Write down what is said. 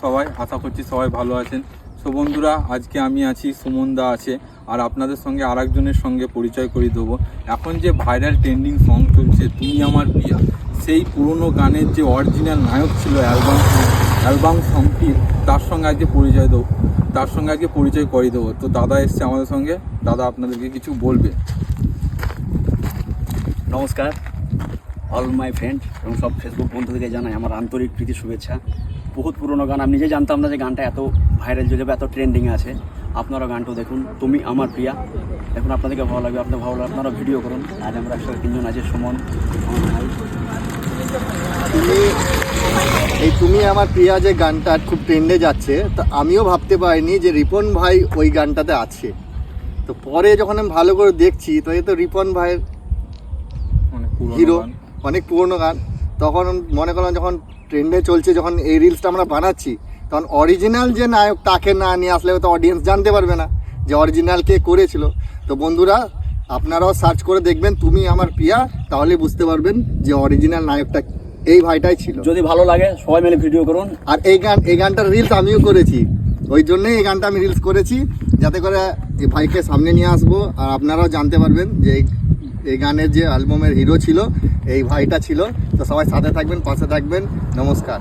সবাই? আশা করছি সবাই ভালো আছেন। সো বন্ধুরা, আজকে আমি আছি, সুমন দা আছে, আর আপনাদের সঙ্গে আরেকজনের সঙ্গে পরিচয় করিয়ে দেবো। এখন যে ভাইরাল ট্রেন্ডিং সং চলছে তুমি আমার প্রিয়া, সেই পুরনো গানের যে অরিজিনাল নায়ক ছিল অ্যালবাম সংটির, তার সঙ্গে আজকে পরিচয় করিয়ে দেবো। তো দাদা এসছে আমাদের সঙ্গে, দাদা আপনাদেরকে কিছু বলবে। নমস্কার অল মাই ফ্রেন্ড এবং সব ফেসবুক বন্ধুদেরকে জানাই আমার আন্তরিক প্রীতি শুভেচ্ছা। বহুত পুরনো গান, আমি নিজে জানতাম না যে গানটা এত ভাইরাল হয়ে যাবে, এত ট্রেন্ডিংয়ে আছে। আপনারা গানটাও দেখুন, তুমি আমার প্রিয়া। এখন আপনাদেরকে ভালো লাগবে, আপনার ভালো লাগবে, আপনারা ভিডিও করুন। আজ আমরা একসাথে তিনজন আছি, সুমন, তুমি আমার প্রিয়া যে গানটা খুব ট্রেন্ডে যাচ্ছে, তো আমিও ভাবতে পারিনি যে রিপন ভাই ওই গানটাতে আছে। তো পরে যখন আমি ভালো করে দেখছি, তো এই তো রিপন ভাইয়ের হিরো, অনেক পুরনো গান। তখন মনে করলাম যখন ট্রেন্ডে চলছে, যখন এই রিলসটা আমরা বানাচ্ছি, তখন অরিজিনাল যে নায়ক তাকে না নিয়ে আসলে তো অডিয়েন্স জানতে পারবে না যে অরিজিনাল কে করেছিল। তো বন্ধুরা, আপনারাও সার্চ করে দেখবেন তুমি আমার প্রিয়া, তাহলে বুঝতে পারবেন যে অরিজিনাল নায়কটা এই ভাইটাই ছিল। যদি ভালো লাগে সবাই মিলে ভিডিও করুন। আর এই গানটার রিলস আমিও করেছি, ওই জন্যই এই গানটা আমি রিলস করেছি, যাতে করে এই ভাইকে সামনে নিয়ে আসবো আর আপনারাও জানতে পারবেন যে এই গানের যে অ্যালবামের হিরো ছিল এই ভাইটা ছিল। তো সবাই সাথে থাকবেন, পাশে থাকবেন। নমস্কার।